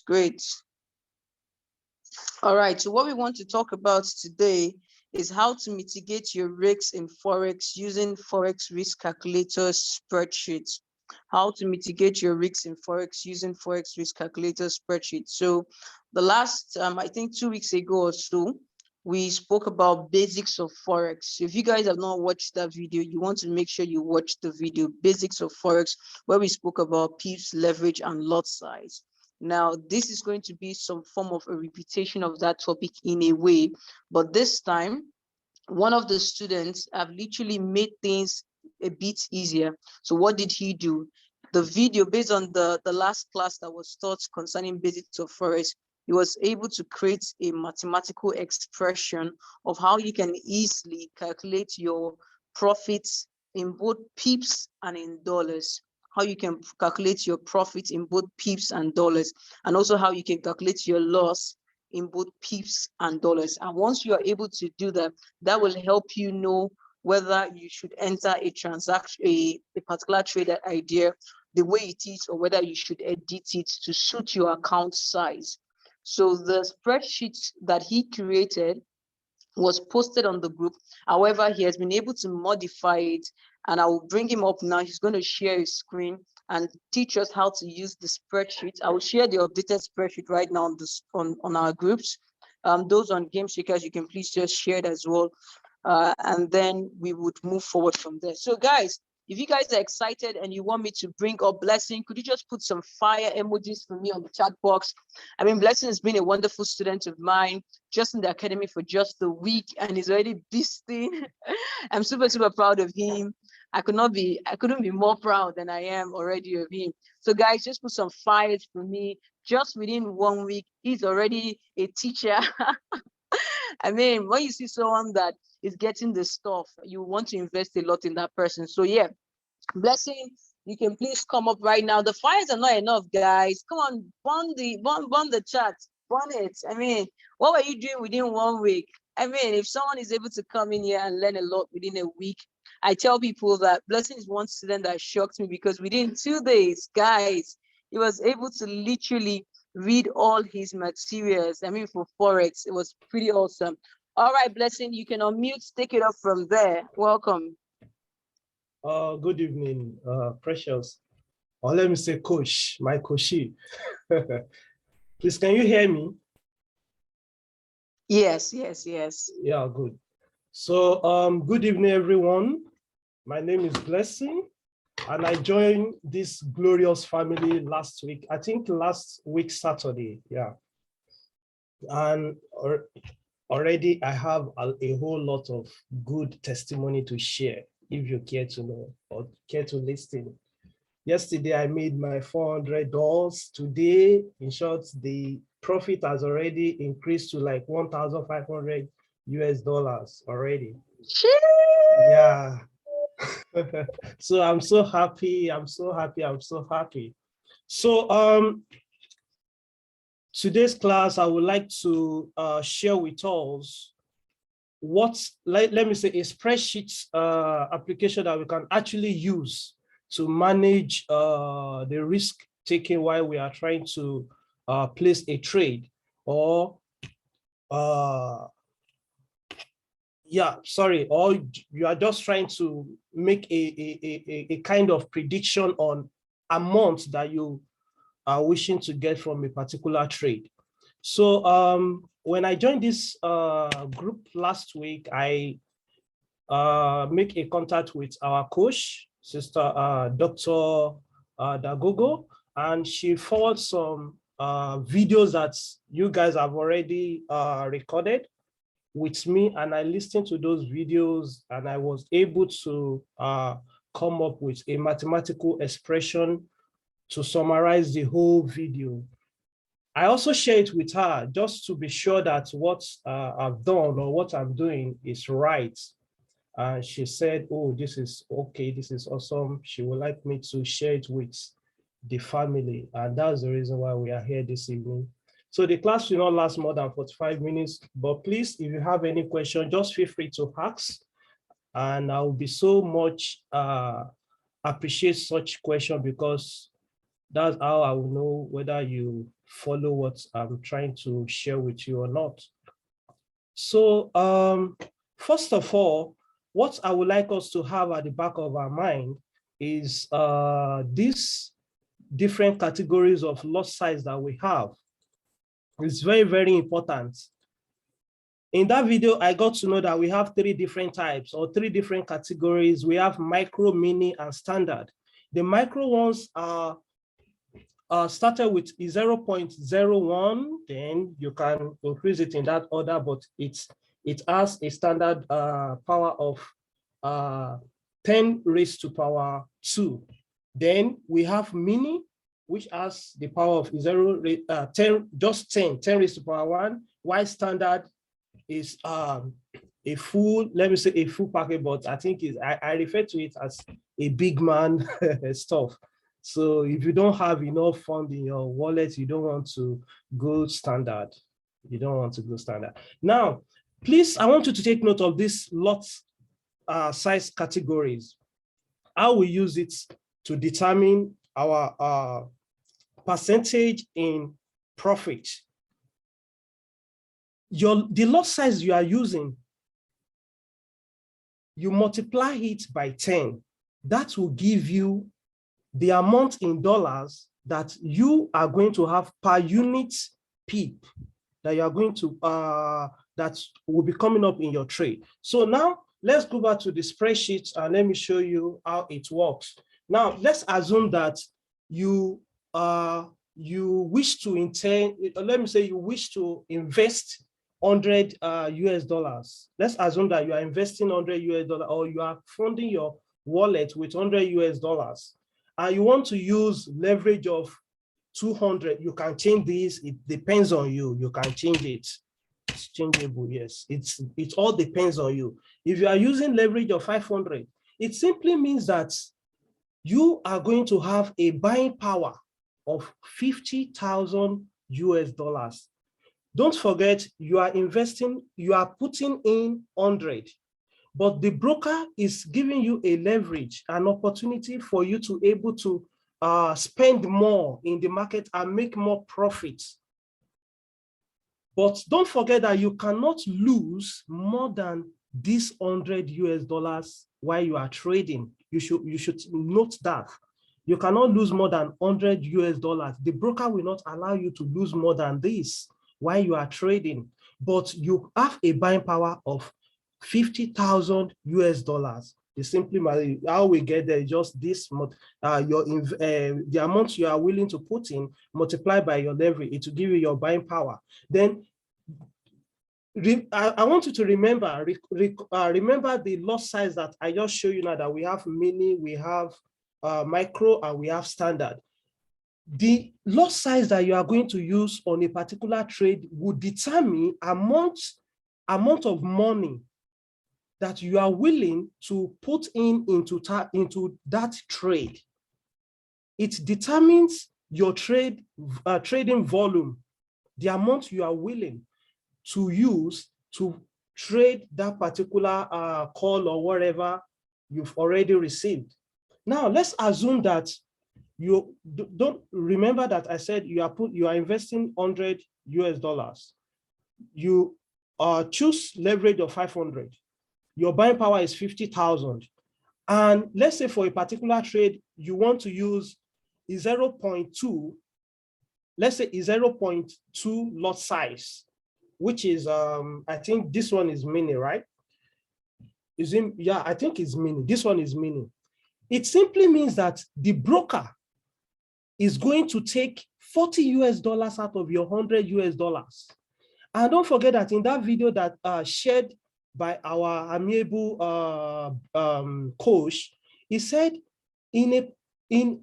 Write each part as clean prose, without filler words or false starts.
Great. All right, so what we want to talk about today is how to mitigate your risks in Forex using Forex Risk Calculator Spreadsheet. How to mitigate your risks in Forex using Forex Risk Calculator Spreadsheet. So the last, I think 2 weeks ago or so, we spoke about basics of Forex. If you guys have not watched that video, you want to make sure you watch the video, Basics of Forex, where we spoke about pips, leverage, and lot size. Now, this is going to be some form of a repetition of that topic in a way, but this time, one of the students have literally made things a bit easier. So what did he do? The video, based on the last class that was taught concerning basics of Forex, he was able to create a mathematical expression of how you can easily calculate your profits in both pips and in dollars. How you can calculate your profit in both pips and dollars, and also how you can calculate your loss in both pips and dollars. And once you are able to do that, that will help you know whether you should enter a transaction, a particular trader idea the way it is, or whether you should edit it to suit your account size. So the spreadsheet that he created was posted on the group. However, he has been able to modify it, and I will bring him up now. He's going to share his screen and teach us how to use the spreadsheet. I will share the updated spreadsheet right now on this on our groups. Those on Game Shakers, you can please just share it as well, and then we would move forward from there. So, guys, if you guys are excited and you want me to bring up Blessing, could you just put some fire emojis for me on the chat box? I mean, Blessing has been a wonderful student of mine, just in the academy for just a week, and he's already beasting. I'm super, super proud of him. I couldn't be more proud than I am already of him. So guys, just put some fires for me. Just within 1 week, he's already a teacher. I mean, when you see someone that is getting the stuff, you want to invest a lot in that person. So yeah, Blessing, you can please come up right now. The fires are not enough, guys. Come on, burn the chat, burn it. I mean, what were you doing within 1 week? I mean, if someone is able to come in here and learn a lot within a week, I tell people that Blessing is one student that shocked me, because within 2 days, guys, he was able to literally read all his materials. I mean, for Forex, it was pretty awesome. All right, Blessing, you can unmute, take it up from there. Welcome. Good evening, Precious. Or let me say Coach, my Coachy. Please, can you hear me? Yes. Yeah, good. So, good evening, everyone. My name is Blessing, and I joined this glorious family last week. I think last week, Saturday, yeah. And already I have a whole lot of good testimony to share, if you care to know or care to listen. Yesterday, I made my $400. Today, in short, the profit has already increased to like 1,500 US dollars already. Yeah. So I'm so happy. So today's class, I would like to share with us let me say a spreadsheet application that we can actually use to manage the risk taken while we are trying to place a trade, or or you are just trying to make a kind of prediction on amount that you are wishing to get from a particular trade. So when I joined this group last week, I make a contact with our coach, Sister Dr. Dagogo, and she forwarded some videos that you guys have already recorded with me, and I listened to those videos, and I was able to come up with a mathematical expression to summarize the whole video. I also share it with her just to be sure that what I've done or what I'm doing is right. And she said, oh, this is okay, this is awesome. She would like me to share it with the family. And that's the reason why we are here this evening. So the class will not last more than 45 minutes, but please, if you have any question, just feel free to ask. And I will be so much appreciate such question, because That's how I will know whether you follow what I'm trying to share with you or not. So first of all, what I would like us to have at the back of our mind is these different categories of lot size that we have. It's very, very important. In that video, I got to know that we have three different types or three different categories. We have micro, mini, and standard. The micro ones are started with 0.01, then you can increase it in that order, but it has a standard power of 10 raised to power 2. Then we have mini, which has the power of 10 raised to power 1, while standard is a full, let me say a full packet, but I think I refer to it as a big man stuff. So if you don't have enough fund in your wallet, you don't want to go standard. You don't want to go standard. Now, please, I want you to take note of these lot size categories. How we use it to determine our percentage in profit. The lot size you are using, you multiply it by 10. That will give you the amount in dollars that you are going to have per unit PEEP that you are going to, that will be coming up in your trade. So now let's go back to the spreadsheet and let me show you how it works. Now let's assume that you wish to let me say you wish to invest 100 US dollars. Let's assume that you are investing 100 US dollars or you are funding your wallet with 100 US dollars. And you want to use leverage of 200, you can change this. It depends on you. You can change it. It's changeable, yes. It all depends on you. If you are using leverage of 500, it simply means that you are going to have a buying power of 50,000 US dollars. Don't forget, you are investing, you are putting in 100. But the broker is giving you a leverage, an opportunity for you to able to spend more in the market and make more profits. But don't forget that you cannot lose more than this 100 US dollars while you are trading. You should note that. You cannot lose more than 100 US dollars. The broker will not allow you to lose more than this while you are trading. But you have a buying power of 50,000 US dollars. It's simply how we get there, just this the amount you are willing to put in multiplied by your leverage, it will give you your buying power. Then I want you to remember the lot size that I just showed you now, that we have mini, we have micro, and we have standard. The lot size that you are going to use on a particular trade will determine amount of money that you are willing to put into that trade. It determines your trading volume, the amount you are willing to use to trade that particular call or whatever you've already received. Now, let's assume that you don't remember that I said you are investing 100 US dollars. You choose leverage of 500. Your buying power is 50,000. And let's say for a particular trade, you want to use a 0.2, let's say a 0.2 lot size, which is, I think this one is mini, right? Yeah, I think it's mini. This one is mini. It simply means that the broker is going to take 40 US dollars out of your 100 US dollars. And don't forget that in that video that shared by our amiable coach, he said in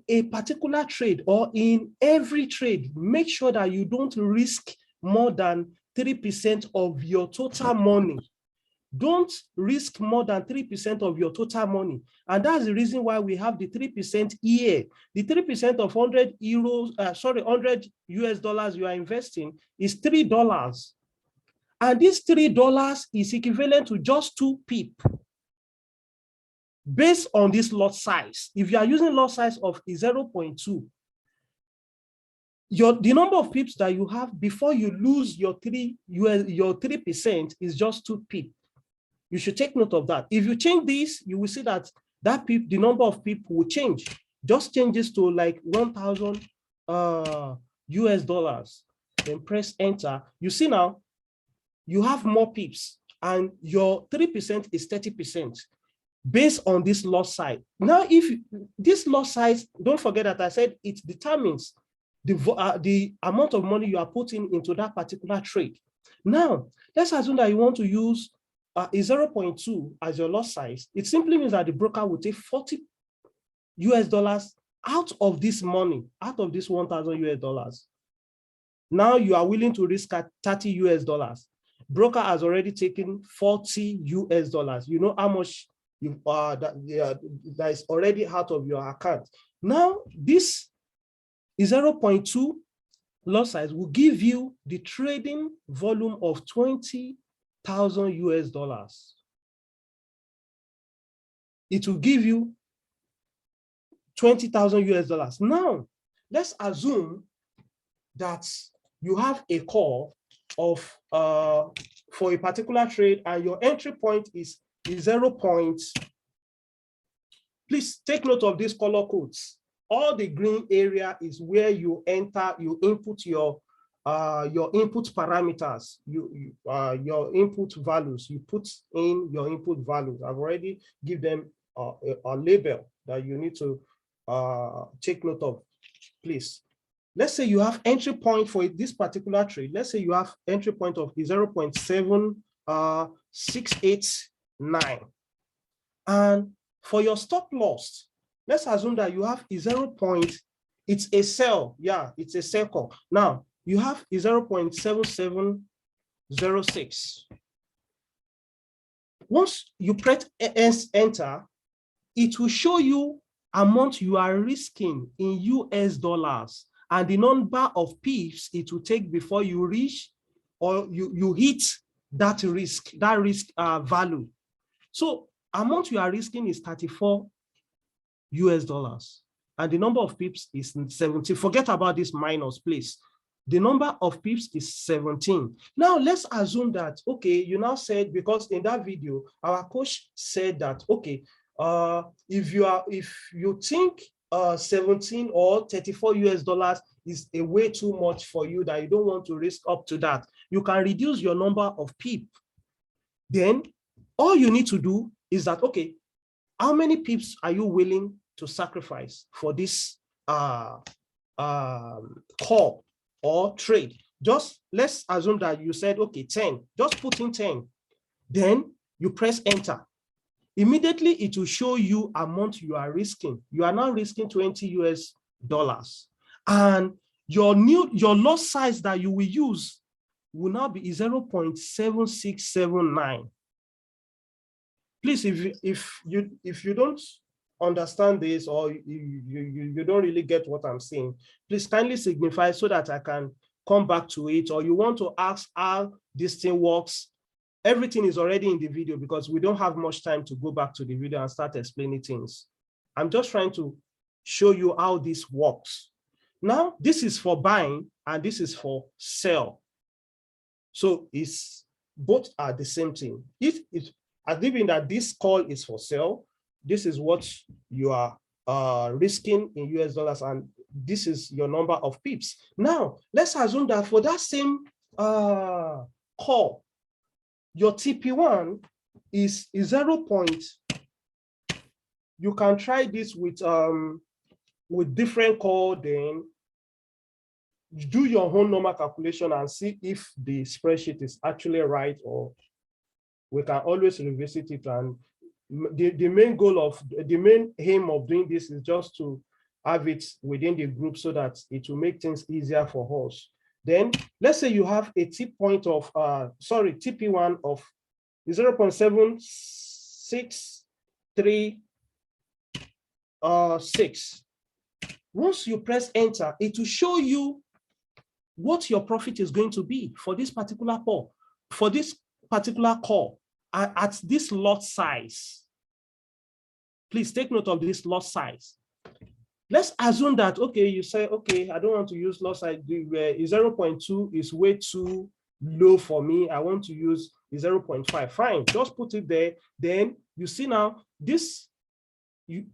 a particular trade or in every trade, make sure that you don't risk more than 3% of your total money. Don't risk more than 3% of your total money. And that's the reason why we have the 3% here. The 3% of 100 US dollars you are investing is $3. And this $3 is equivalent to just 2 PEEP based on this lot size. If you are using lot size of 0.2, the number of pips that you have before you lose your 3% is just 2 pips. You should take note of that. If you change this, you will see that the number of people will change. Just changes to like 1,000 US dollars. Then press enter. You see now, you have more pips and your 3% is 30% based on this loss size. Now, if this loss size, don't forget that I said it determines the amount of money you are putting into that particular trade. Now, let's assume that you want to use a 0.2 as your loss size. It simply means that the broker will take 40 US dollars out of this money, out of this 1,000 US dollars. Now you are willing to risk at 30 US dollars. Broker has already taken 40 US dollars. You know how much that is already out of your account. Now, this 0.2 loss size will give you the trading volume of 20,000 US dollars. It will give you 20,000 US dollars. Now, let's assume that you have a call of for a particular trade and your entry point is 0. Please take note of these color codes. All the green area is where you enter, you input your input parameters, your input values. You put in your input values. I've already given them a label that you need to take note of, please. Let's say you have entry point for this particular trade. Let's say you have entry point of 0.7689. And for your stop loss, let's assume that you have it's a sell. Yeah, it's a sell call. Now, you have 0.7706. Once you press enter, it will show you amount you are risking in US dollars and the number of pips it will take before you reach or you hit that risk value. So amount you are risking is 34 US dollars and the number of pips is 17. Forget about this minus, please. The number of pips is 17. Now let's assume that, okay, you now said, because in that video, our coach said that, okay, if you think 17 or 34 US dollars is a way too much for you, that you don't want to risk up to that, you can reduce your number of pip. Then all you need to do is that, okay, how many pips are you willing to sacrifice for this call or trade? Just let's assume that you said, okay, 10, just put in 10. Then you press enter. Immediately, it will show you amount you are risking. You are now risking 20 US dollars. And your loss size that you will use will now be 0.7679. Please, if you don't understand this or you don't really get what I'm saying, please kindly signify so that I can come back to it, or you want to ask how this thing works. Everything is already in the video because we don't have much time to go back to the video and start explaining things. I'm just trying to show you how this works. Now, this is for buying and this is for sell. So both are the same thing. Assuming that this call is for sell, this is what you are risking in US dollars, and this is your number of pips. Now, let's assume that for that same call, your TP1 is 0. You can try this with different call, then do your own normal calculation and see if the spreadsheet is actually right, or we can always revisit it. And the main aim of doing this is just to have it within the group so that it will make things easier for us. Then let's say you have a TP1 of 0.7636. Once you press enter, it will show you what your profit is going to be for this particular call, at this lot size. Please take note of this lot size. Let's assume that, okay, you say, okay, I don't want to use loss size. 0.2 is way too low for me. I want to use 0.5. Fine, just put it there. Then you see now, this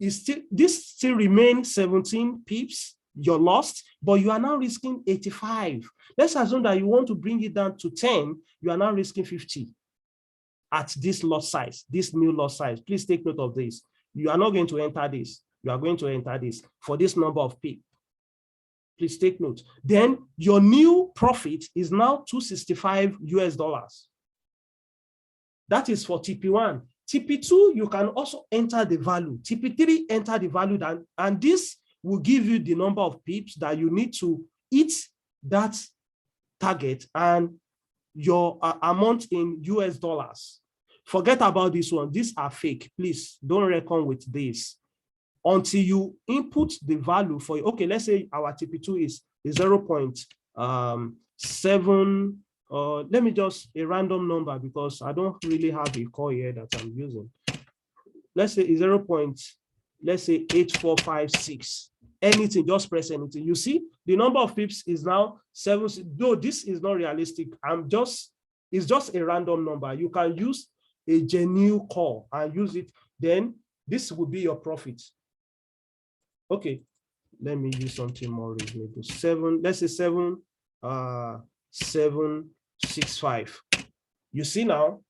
still remains 17 pips. You're lost, but you are now risking 85. Let's assume that you want to bring it down to 10. You are now risking 50 at this loss size, this new loss size. Please take note of this. You are not going to enter this. You are going to enter this for this number of pip. Please take note. Then your new profit is now $265. That is for TP1. TP2, you can also enter the value. TP3, enter the value, and this will give you the number of pips that you need to hit that target and your amount in US dollars. Forget about this one. These are fake. Please don't reckon with this until you input the value for, okay, let's say our TP2 is 0.7. Let me just a random number because I don't really have a core here that I'm using. Let's say 0.8456. Anything, just press anything. You see, the number of pips is now 7. Though this is not realistic, it's just a random number. You can use a genuine core and use it. Then this will be your profit. Okay, let me use something more reasonable. 7, let's say 765. You see now,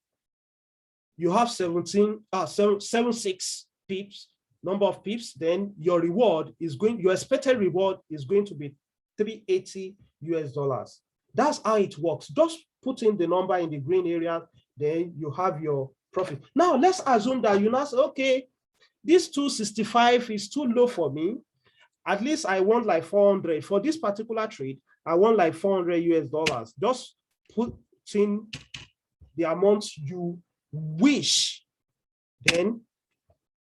you have 76 pips, number of pips. Then your reward is your expected reward is going to be $380. That's how it works. Just put in the number in the green area, then you have your profit. Now let's assume that you now say, okay, this 265 is too low for me. At least I want like 400 for this particular trade. I want like $400. Just put in the amount you wish. Then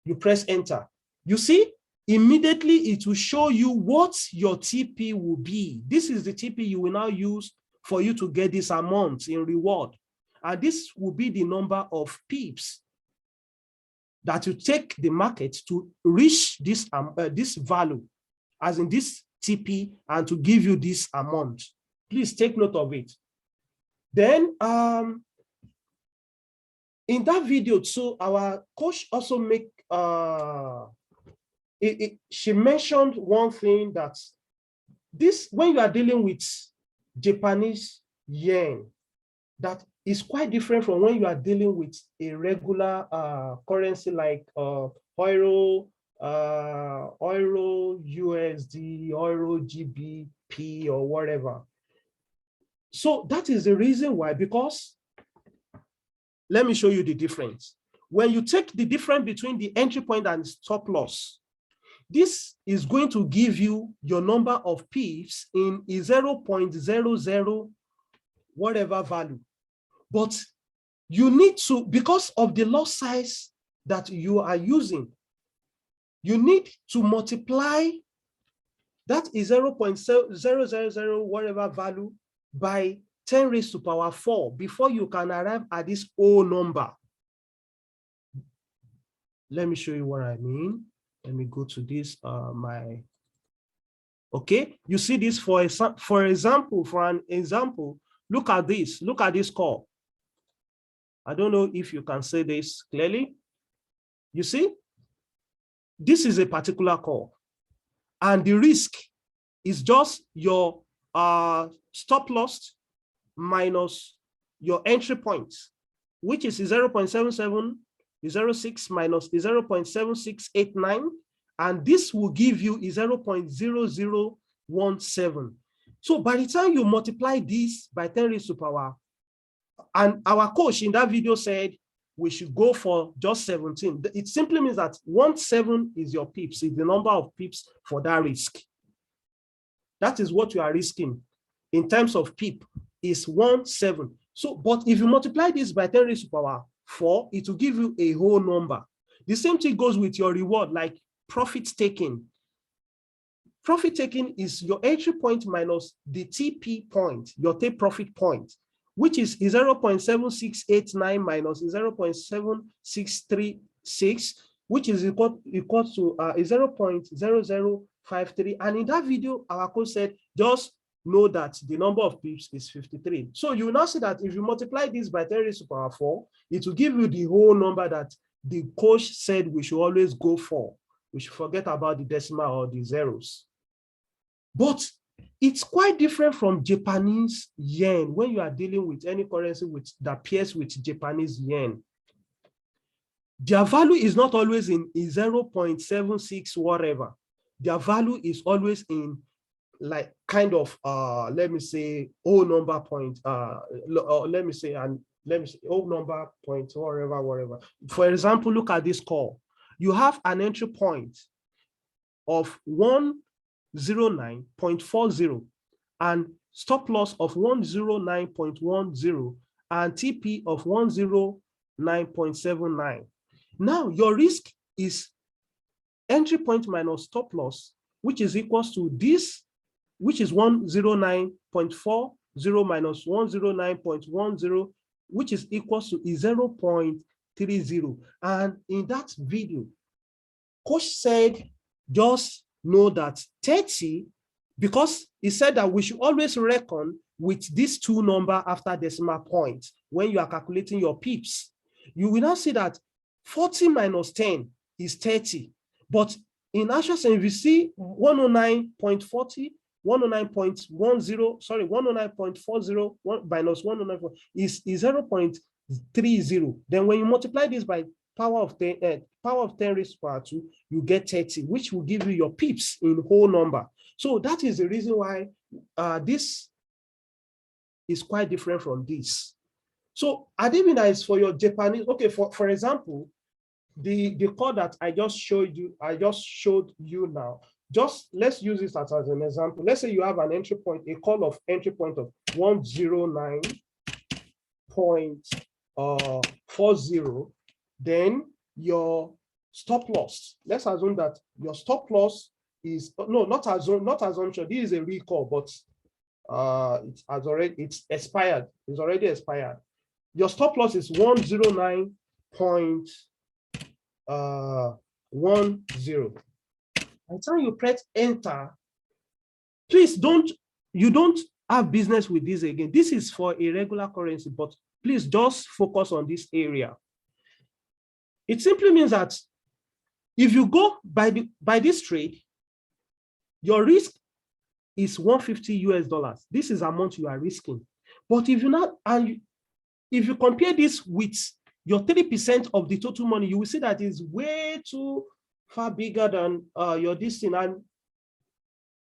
you press enter. You see, immediately it will show you what your TP will be. This is the TP you will now use for you to get this amount in reward. And this will be the number of pips that you take the market to reach this value, as in this TP, and to give you this amount. Please take note of it. Then in that video, so our coach also she mentioned one thing, that this, when you are dealing with Japanese yen, that is quite different from when you are dealing with a regular currency like euro, USD, euro GBP, or whatever. So that is the reason why, because let me show you the difference. When you take the difference between the entry point and stop loss, this is going to give you your number of pips in 0.00 whatever value. But you need to, because of the loss size that you are using, you need to multiply that is 0.000 whatever value by 10 raised to power 4 before you can arrive at this O number. Let me show you what I mean. Let me go to this, okay, you see this for an example, look at this call. I don't know if you can say this clearly. You see, this is a particular call, and the risk is just your stop loss minus your entry point, which is 0.7706 minus 0.7689, and this will give you 0.0017. So by the time you multiply this by 10 raised to power, and our coach in that video said we should go for just 17. It simply means that 17 is your pips, is the number of pips for that risk. That is what you are risking in terms of pip, is 17. So, but if you multiply this by 10 raised to power 4, it will give you a whole number. The same thing goes with your reward, like profit taking. Profit taking is your entry point minus the TP point, your take profit point, which is 0.7689 minus 0.7636, which is equal to 0.00 53. And in that video, our coach said, just know that the number of pips is 53. So you will now see that if you multiply this by 10 raised to the power 4, it will give you the whole number that the coach said we should always go for. We should forget about the decimal or the zeros. But it's quite different from Japanese yen when you are dealing with any currency that pairs with Japanese yen. Their value is not always in 0.76 whatever. Their value is always in like kind of let me say whole number point let me say whole number point whatever. For example, look at this call. You have an entry point of 109.40 and stop loss of 109.10 and TP of 109.79. Now your risk is entry point minus stop loss, which is equals to this, which is 109.40 minus 109.10, which is equals to 0.30. And in that video, coach said, just know that 30, because he said that we should always reckon with these two numbers after decimal point when you are calculating your pips. You will now see that 40 minus 10 is 30. But in actual sense, if you see 109.40, 109.10, sorry, 109.40 minus 109 is 0.30. Then when you multiply this by power of 10 raised to power 2, you get 30, which will give you your pips in whole number. So that is the reason why this is quite different from this. So adivina is for your Japanese. Okay, for example, the call that I just showed you now. Just let's use this as an example. Let's say you have an entry point, a call of entry point of 109.40. Then your stop loss. Let's assume that your stop loss is not assumption. This is a recall, but it's expired. It's already expired. Your stop loss is 109.10. By the time you press enter, please you don't have business with this again. This is for a regular currency, but please just focus on this area. It simply means that if you go by this trade, your risk is $150. This is the amount you are risking. But if you compare this with your 30% of the total money, you will see that it's way too far bigger than your distance, and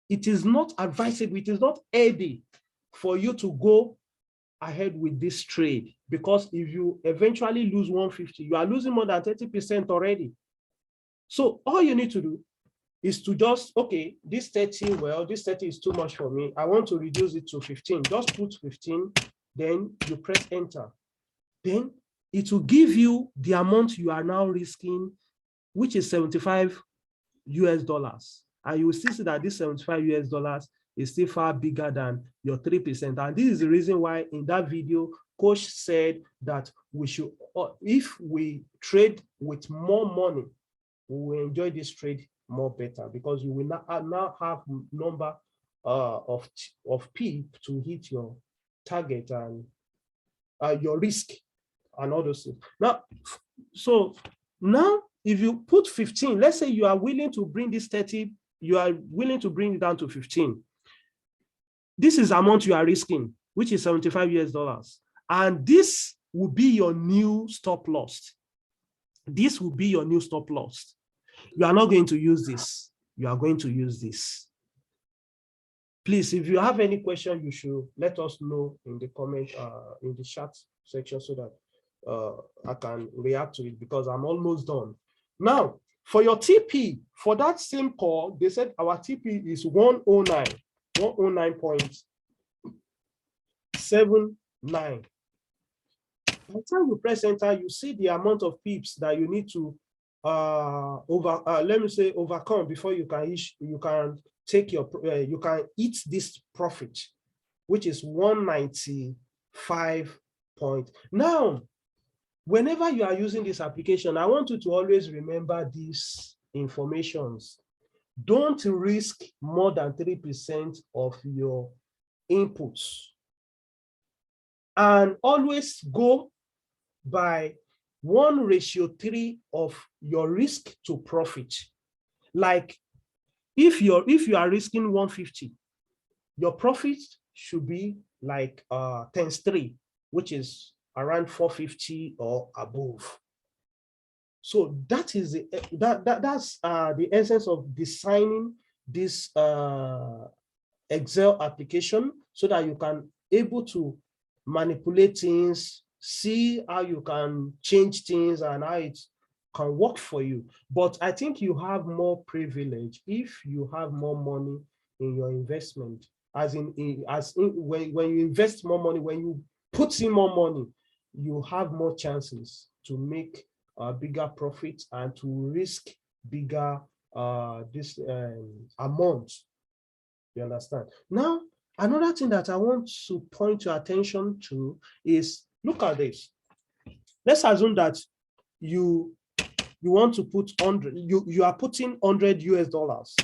it is not advisable, it is not healthy for you to go ahead with this trade, because if you eventually lose 150, you are losing more than 30% already. So all you need to do is to just, okay, this 30, well, this 30 is too much for me. I want to reduce it to 15. Just put 15, then you press enter. Then it will give you the amount you are now risking, which is $75. And you will still see that this $75 is still far bigger than your 3%. And this is the reason why in that video, coach said that we should, if we trade with more money, we will enjoy this trade more better, because you will now have number of P to hit your target and your risk and all those things. Now, so now if you put 15, let's say you are willing to bring this 30, you are willing to bring it down to 15. This is the amount you are risking, which is $75. And this will be your new stop loss. This will be your new stop loss. You are not going to use this. You are going to use this. Please, if you have any question, you should let us know in the comment, in the chat section, so that I can react to it, because I'm almost done. Now, for your TP, for that same call, they said our TP is 109.79. By the time you press enter, you see the amount of pips that you need to overcome before you can take your you can eat this profit, which is 195 point. Now, whenever you are using this application, I want you to always remember these informations. Don't risk more than 3% of your inputs. And always go by 1:3 of your risk to profit. Like if you are risking 150, your profit should be like times 3, which is around 450 or above. So that is that's the essence of designing this Excel application, so that you can able to manipulate things, see how you can change things and how it can work for you. But I think you have more privilege if you have more money in your investment, as in when you invest more money, when you put in more money, you have more chances to make bigger profits and to risk bigger this amount. You understand? Now, another thing that I want to point your attention to is, look at this. Let's assume that you want to put 100, you are putting $100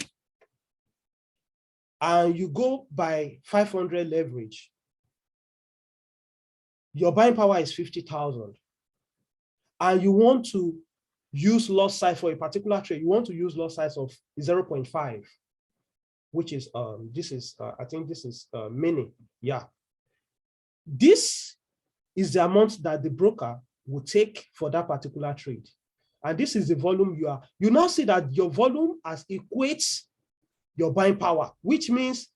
and you go by 500 leverage. Your buying power is 50,000. And you want to use loss size for a particular trade. You want to use loss size of 0.5. which is this is I think this is mini. Yeah, this is the amount that the broker will take for that particular trade, and this is the volume you now see that your volume as equates your buying power, which means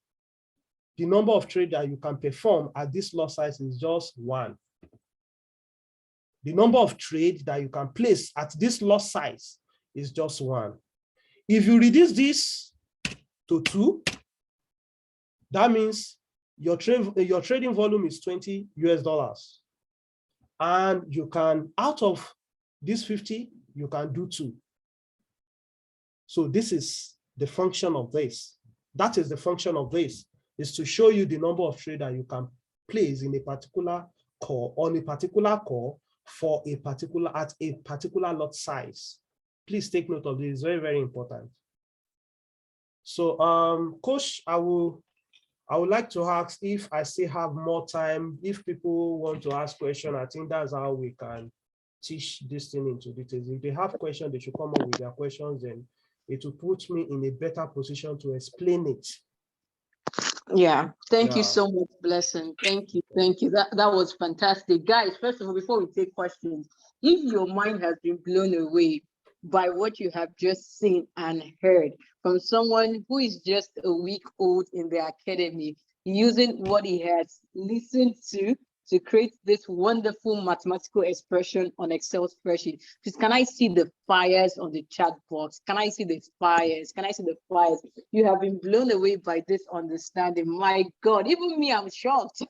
the number of trades that you can perform at this lot size is just 1. The number of trades that you can place at this lot size is just 1. If you reduce this to 2, that means your trading volume is $20, and you can, out of this 50, you can do 2. So this is the function of this. That is the function of this, is to show you the number of trades that you can place in a particular call, on a particular call, for a particular, at a particular lot size. Please take note of this. It's very, very important. So Coach, I would like to ask, if I still have more time, if people want to ask questions. I think that's how we can teach this thing into details. If they have questions, they should come up with their questions, and it will put me in a better position to explain it. Yeah, thank you so much, Blessing. Thank you. That was fantastic. Guys, first of all, before we take questions, if your mind has been blown away by what you have just seen and heard from someone who is just a week old in the academy, using what he has listened to create this wonderful mathematical expression on Excel spreadsheet. Please, can I see the fires on the chat box? Can I see the fires? Can I see the fires? You have been blown away by this understanding. My God, even me, I'm shocked.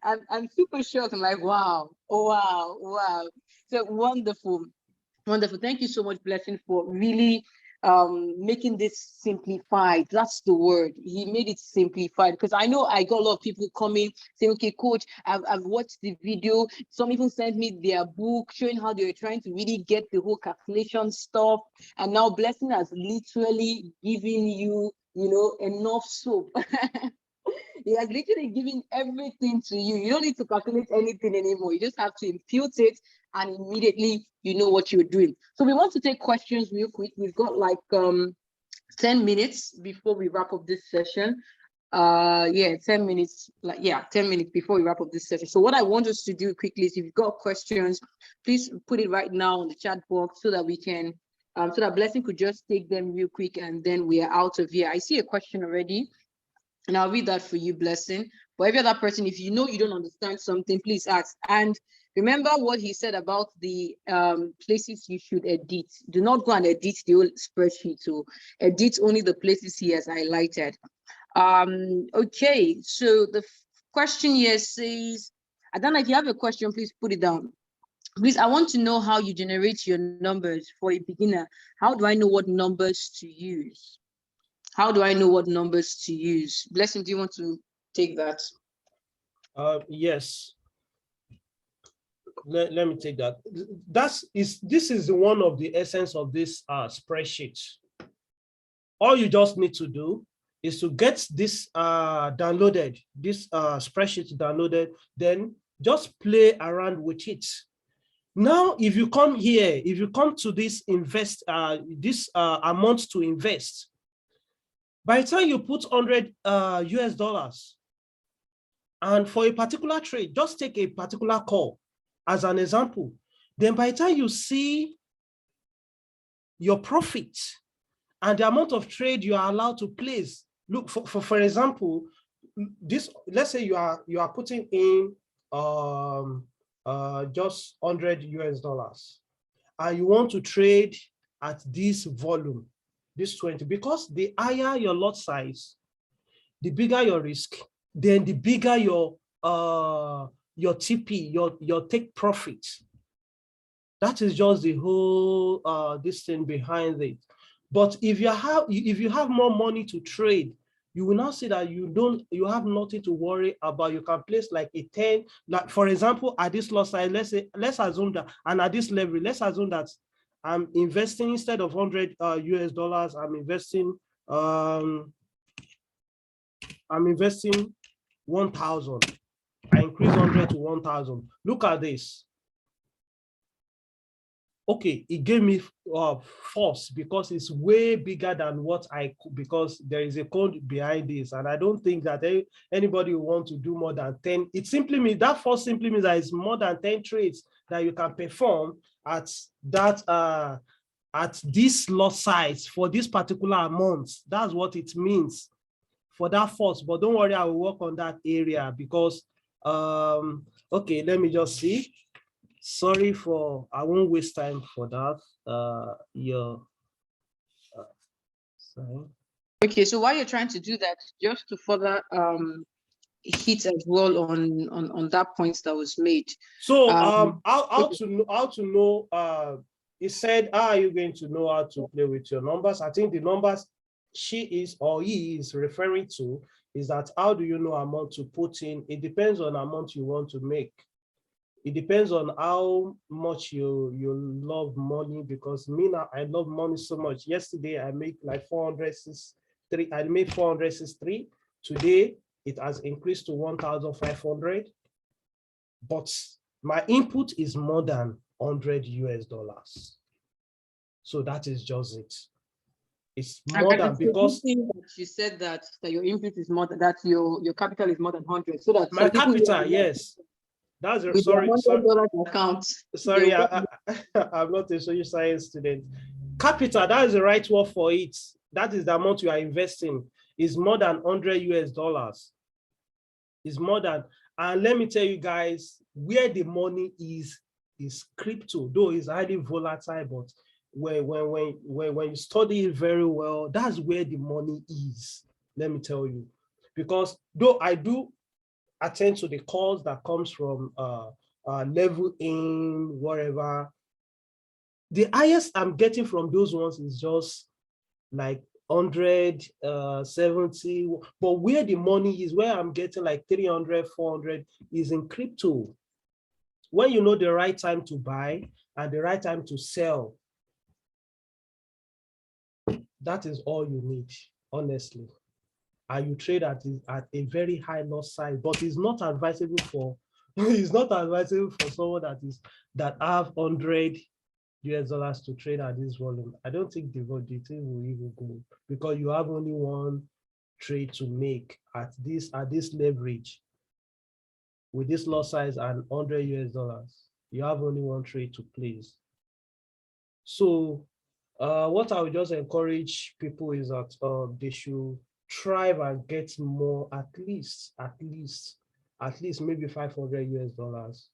I'm super shocked. I'm like, wow, wow, wow. So wonderful. Wonderful. Thank you so much, Blessing, for really making this simplified. That's the word. He made it simplified, because I know I got a lot of people coming saying, okay, Coach, I've watched the video. Some even sent me their book showing how they were trying to really get the whole calculation stuff. And now Blessing has literally given you, enough soap. He has literally given everything to you. You don't need to calculate anything anymore. You just have to impute it, and immediately you know what you're doing. So we want to take questions real quick. We've got like 10 minutes before we wrap up this session. 10 minutes, 10 minutes before we wrap up this session. So what I want us to do quickly is, if you've got questions, please put it right now in the chat box, so that we can, so that Blessing could just take them real quick, and then we are out of here. I see a question already, and I'll read that for you, Blessing. But every other person, if you know you don't understand something, please ask. And remember what he said about the places you should edit. Do not go and edit the whole spreadsheet. So edit only the places he has highlighted. Okay, so the question here says, I don't know if you have a question, please put it down. Please, I want to know how you generate your numbers for a beginner. How do I know what numbers to use? How do I know what numbers to use? Blessing, do you want to take that? Yes. Let me take that. This is one of the essence of this spreadsheet. all you just need to do is to get this downloaded, this spreadsheet downloaded, then just play around with it. Now, if you come here, if you come to this amount to invest, by the time you put 100 US dollars, and for a particular trade, just take a particular call as an example, then by the time you see your profit and the amount of trade you are allowed to place, look, for example, this, let's say you are putting in just 100 US dollars, and you want to trade at this volume, this 20, because the higher your lot size, the bigger your risk, then the bigger your TP, your take profit. That is just the whole this thing behind it. But if you have more money to trade, you will now see that you have nothing to worry about. You can place like a 10, like for example, at this loss size, let's assume that, and at this level, let's assume that I'm investing, instead of 100 US dollars, I'm investing 1,000. I increase 100 to 1,000. Look at this. Okay, it gave me false because it's way bigger than what I could, because there is a code behind this, and I don't think that anybody will want to do more than 10. It simply means that false simply means that it's more than 10 trades that you can perform at that at this lot size for this particular amount. That's what it means for that false. But don't worry, I will work on that area because okay, let me just see. Sorry for, I won't waste time for that. Sorry. Okay, so while you're trying to do that, just to further hit as well on that point that was made. So how to know, he said, how are you going to know how to play with your numbers? I think the numbers she is or he is referring to is that how do you know amount to put in? It depends on amount you want to make. It depends on how much you love money, because me now, I love money so much. Yesterday, I made like 463. I made 463. Today, it has increased to 1,500. But my input is more than 100 US dollars. So that is just it. It's more than, because you said that your input is more than that, your capital is more than 100. So that my capital, yes. That's a, sorry, account. Sorry, I'm not a social science student. Capital, that is the right word for it. That is the amount you are investing. Is more than 100 US dollars. Is more than, and let me tell you guys, where the money is crypto. Though it's highly volatile, but when you study it very well, that's where the money is. Let me tell you, because though I do attend to the calls that comes from level in whatever, the highest I'm getting from those ones is just like 100, 70, but where the money is, where I'm getting like 300, 400 is in crypto. When you know the right time to buy and the right time to sell, that is all you need, honestly. And you trade at a very high loss size, but it's not advisable for it's not advisable for someone that have 100 US dollars to trade at this volume. I don't think the thing will even go, because you have only one trade to make at this leverage with this loss size and 100 US dollars. You have only one trade to place. So what I would just encourage people is that they should try and get more, at least maybe 500 US dollars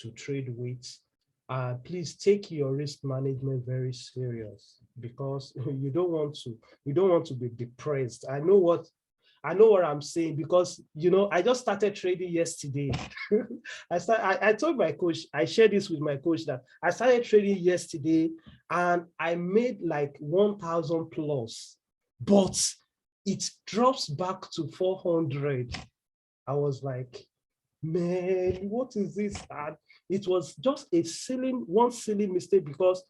to trade with. Please take your risk management very serious, because you don't want to be depressed. I know what I'm saying, because I just started trading yesterday. I told my coach, I shared this with my coach, that I started trading yesterday and I made like 1,000 plus, but it drops back to 400. I was like, man, what is this? And it was just one silly mistake, because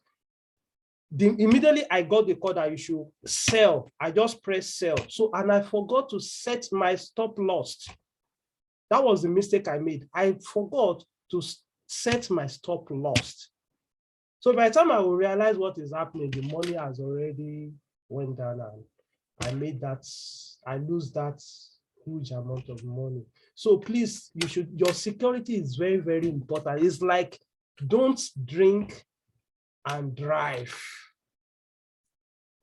immediately I got the call that you should sell. I just pressed sell. So, and I forgot to set my stop loss. That was the mistake I made. I forgot to set my stop loss. So by the time I will realize what is happening, the money has already went down and I lose that huge amount of money. So please, your security is very, very important. It's like, don't drink and drive.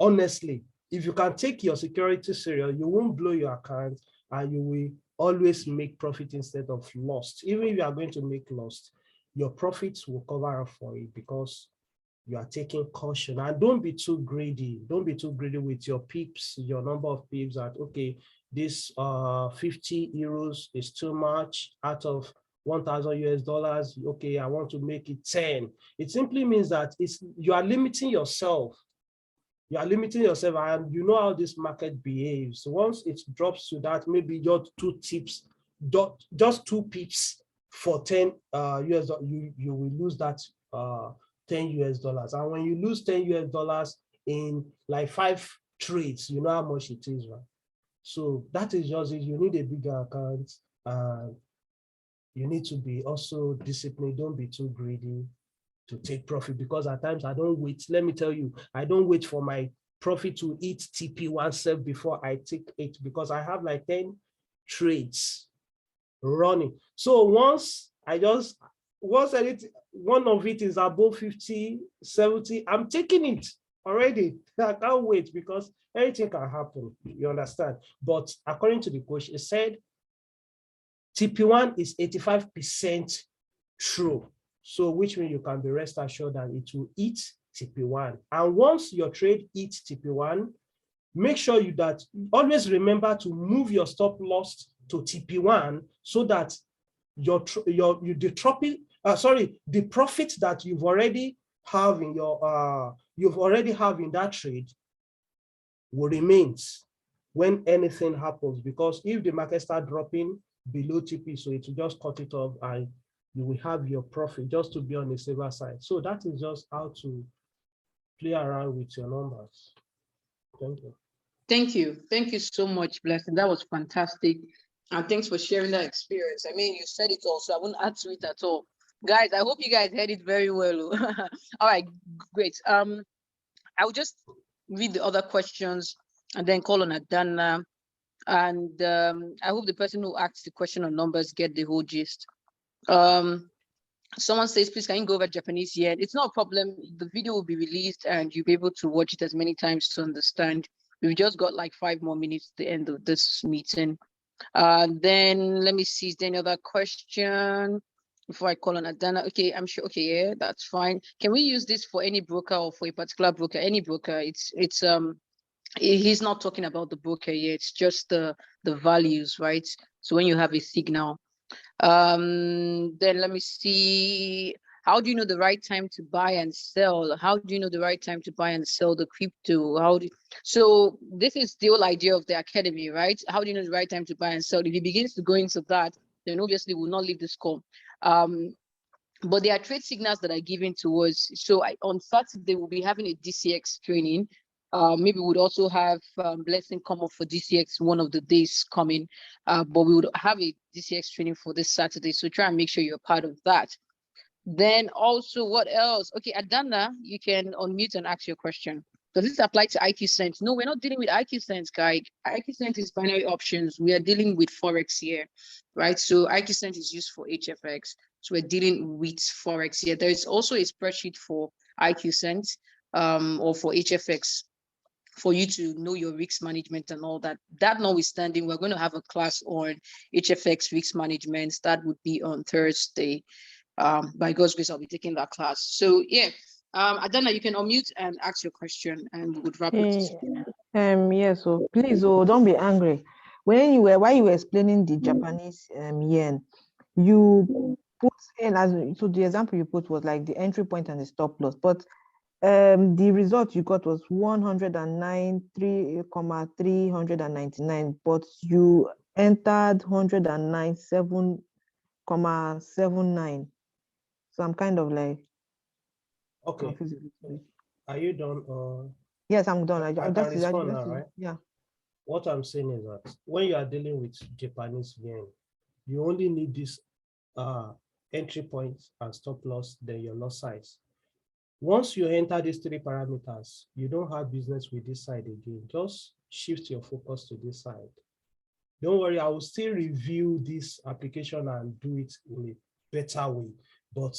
Honestly, if you can take your security serious, you won't blow your account and you will always make profit instead of loss. Even if you are going to make loss, your profits will cover up for it because you are taking caution. And don't be too greedy. Don't be too greedy with your pips, your number of pips that, okay, this 50 euros is too much out of 1,000 US dollars. Okay, I want to make it 10. It simply means that you are limiting yourself. You are limiting yourself, and you know how this market behaves. So once it drops to that, maybe just 2 tips, just 2 pips for 10 US dollars, you will lose that 10 US dollars. And when you lose 10 US dollars in like 5 trades, you know how much it is, right? So that is just it. You need a bigger account. You need to be also disciplined. Don't be too greedy to take profit, because at times I don't wait. Let me tell you, I don't wait for my profit to eat TP1 self before I take it, because I have like 10 trades running. So once one of it is above 50, 70, I'm taking it already. I can't wait because anything can happen. You understand? But according to the coach, it said TP1 is 85% true. So which means you can be rest assured that it will eat TP1. And once your trade eats TP1, make sure always remember to move your stop loss to TP1 so that the profit that you've already have in that trade will remain when anything happens. Because if the market start dropping below TP, so it will just cut it off and you will have your profit, just to be on the safer side. So that is just how to play around with your numbers. Thank you. Thank you. Thank you so much, Blessing. That was fantastic. And thanks for sharing that experience. I mean, you said it all, so I won't add to it at all. Guys, I hope you guys heard it very well. All right, great. I will just read the other questions and then call on Adana. And I hope the person who asked the question on numbers get the whole gist. Someone says, please, can you go over Japanese yen? It's not a problem. The video will be released and you'll be able to watch it as many times to understand. We've just got like 5 more minutes at the end of this meeting. Then let me see, is there any other question before I call on Adana? Okay, I'm sure. Okay, yeah, that's fine. Can we use this for any broker or for a particular broker? Any broker. He's not talking about the broker here. It's just the values, right? So when you have a signal, then let me see. How do you know the right time to buy and sell? How do you know the right time to buy and sell the crypto? So this is the whole idea of the academy, right? How do you know the right time to buy and sell? If he begins to go into that, then obviously we'll not leave this call. But there are trade signals that are given to us. So on Saturday, we'll be having a DCX training. Maybe we would also have Blessing come up for DCX one of the days coming, but we would have a DCX training for this Saturday. So try and make sure you're part of that. Then also, what else? Okay, Adana, you can unmute and ask your question. Does this apply to IQ Sense? No, we're not dealing with IQ Sense, guy. IQ Sense is binary options. We are dealing with Forex here, right? So IQ Sense is used for HFX. So we're dealing with Forex here. There is also a spreadsheet for IQ Sense or for HFX for you to know your risk management and all that. That notwithstanding, we're going to have a class on HFX risk management. That would be on Thursday. By God's grace, I'll be taking that class. So yeah, Adana, you can unmute and ask your question, and we would wrap it. Yes, so please, don't be angry. While you were explaining the Japanese yen, you put in so the example you put was like the entry point and the stop loss, but the result you got was 109,399, but you entered 109,779. So I'm kind of like okay. confused. Are you done? Yes, I'm done. I can respond now, right? Yeah. What I'm saying is that when you are dealing with Japanese yen, you only need this entry point and stop loss, then your loss size. Once you enter these three parameters, you don't have business with this side again. Just shift your focus to this side. Don't worry, I will still review this application and do it in a better way. But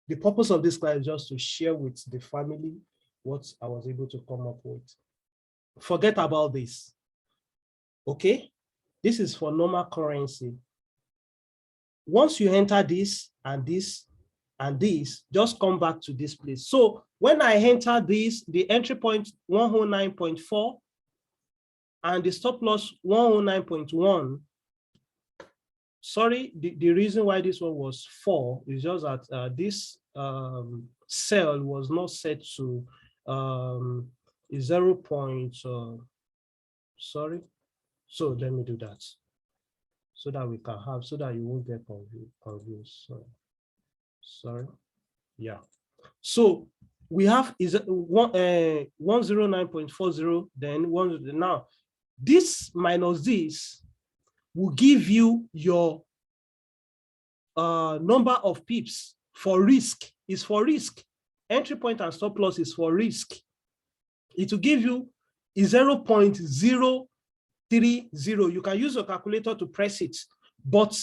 the purpose of this class is just to share with the family what I was able to come up with. Forget about this. Okay? This is for normal currency. Once you enter this and this and this, just come back to this place. So when I enter this, the entry point 109.4 and the stop loss 109.1. Sorry, the reason why this one was 4 is just that this cell was not set to 0. Sorry. So let me do that so that we can have, so that you won't get confused. Sorry. Yeah. So we have is 109.40, then 1. Now, this minus this will give you your number of pips for risk. Is for risk. Entry point and stop loss is for risk. It will give you 0.030. You can use your calculator to press it. But,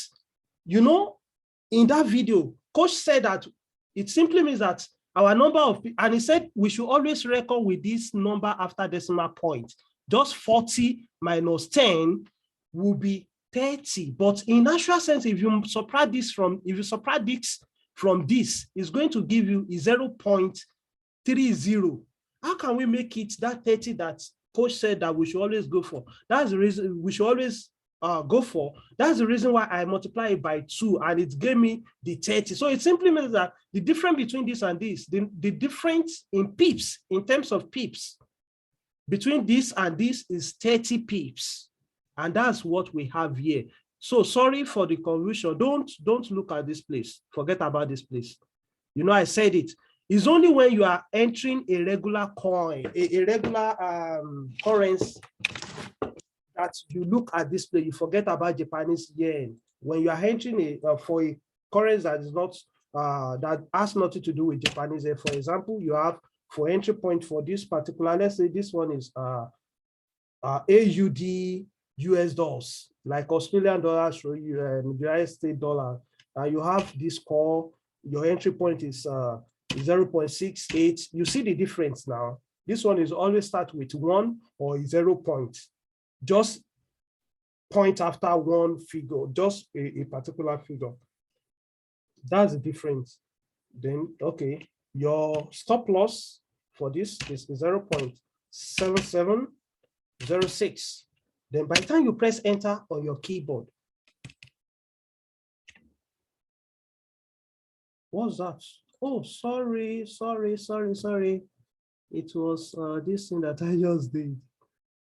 you know, in that video, coach said that it simply means that our number of, and he said we should always reckon with this number after decimal point. Just 40 minus 10 will be 30. But in actual sense, if you subtract this from this, it's going to give you 0.30. How can we make it that 30 that coach said that we should always go for? That's the reason we should always go for. That's the reason why I multiply it by 2 and it gave me the 30. So it simply means that the difference between this and this, the difference in pips, in terms of pips, between this and this is 30 pips. And that's what we have here. So sorry for the confusion. Don't look at this place. Forget about this place. You know, I said it. It's only when you are entering a regular coin, a regular currency, that you look at this place. You forget about Japanese yen. When you are entering for a currency that is not that has nothing to do with Japanese yen. For example, you have for entry point for this particular. Let's say this one is AUD US dollars, like Australian dollars or United States dollar. You have this call. Your entry point is 0.68. You see the difference now. This one is always start with 1 or 0 point. Just point after one figure, just a particular figure. That's the difference. Then, okay, your stop loss for this is 0.7706. Then by the time you press enter on your keyboard, what's that? Oh, sorry. It was this thing that I just did.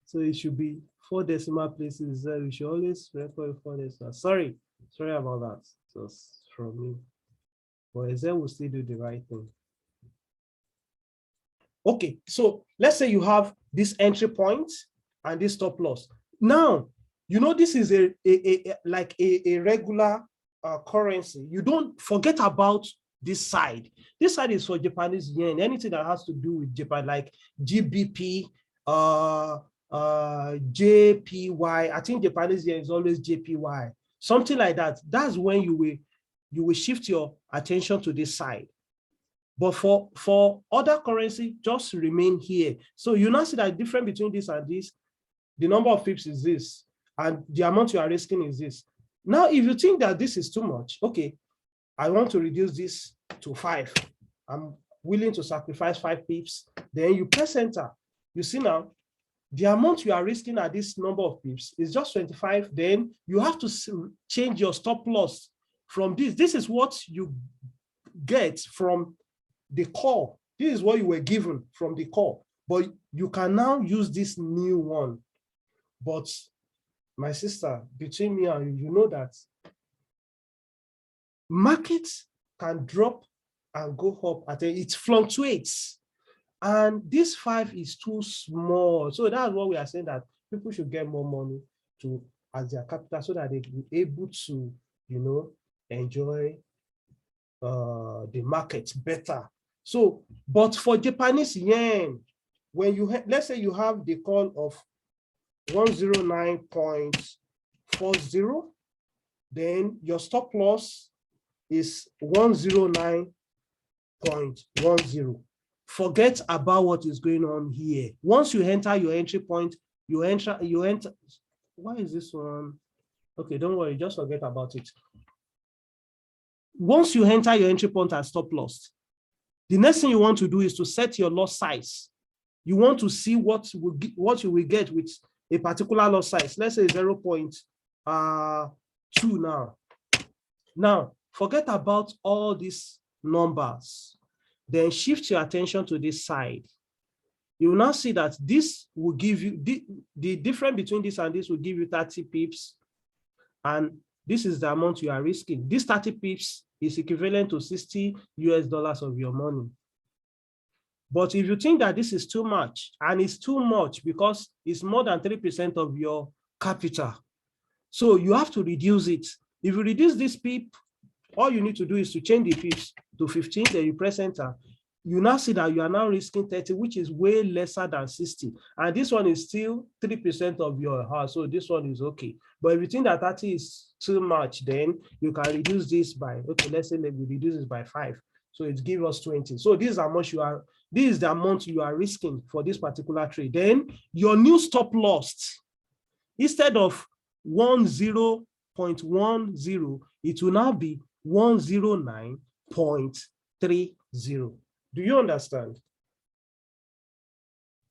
So it should be 4 decimal places. We should always record 4 decimal. Sorry about that. It was from me. But Excel will still do the right thing. Okay, so let's say you have this entry point and this stop loss. Now, you know, this is like a regular currency. You don't forget about this side. This side is for Japanese yen. Anything that has to do with Japan, like GBP, JPY. I think Japanese yen is always JPY. Something like that. That's when you will shift your attention to this side. But for other currency, just remain here. So you now see that difference between this and this. The number of pips is this, and the amount you are risking is this. Now, if you think that this is too much, okay, I want to reduce this to 5. I'm willing to sacrifice 5 pips. Then you press enter. You see now, the amount you are risking at this number of pips is just 25. Then you have to change your stop loss from this. This is what you get from the call. This is what you were given from the call. But you can now use this new one. But my sister, between me and you, you know that markets can drop and go up. It fluctuates. And this 5 is too small. So that's what we are saying, that people should get more money to as their capital so that they will be able to, enjoy the market better. So, but for Japanese yen, when you let's say you have the call of 109.40, then your stop loss is 109.10. Forget about what is going on here. Once you enter your entry point, you enter. Why is this one? Okay, don't worry, just forget about it. Once you enter your entry point and stop loss, the next thing you want to do is to set your loss size. You want to see what you will get with a particular loss size. Let's say 0.2 now. Now, forget about all these numbers. Then shift your attention to this side. You will now see that this will give you, the difference between this and this will give you 30 pips. And this is the amount you are risking. This 30 pips is equivalent to $60 of your money. But if you think that this is too much, and it's too much because it's more than 3% of your capital, so you have to reduce it. If you reduce this pip, all you need to do is to change the pips to 15, then you press enter. You now see that you are now risking 30, which is way lesser than 60. And this one is still 3% of your house. So this one is okay. But if you think that 30 is too much, then you can reduce this by, okay, let's say we reduce this by 5. So it gives us 20. So this is how much this is the amount you are risking for this particular trade. Then your new stop loss, instead of 10.10, it will now be 109.30. Do you understand?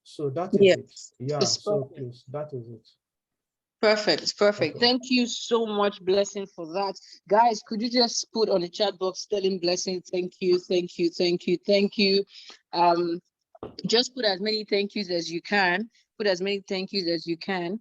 So that is it. Yeah, so please, that is it. Perfect. Okay. Thank you so much, Blessing, for that. Guys, could you just put on the chat box telling Blessing, thank you. Just put as many thank yous as you can.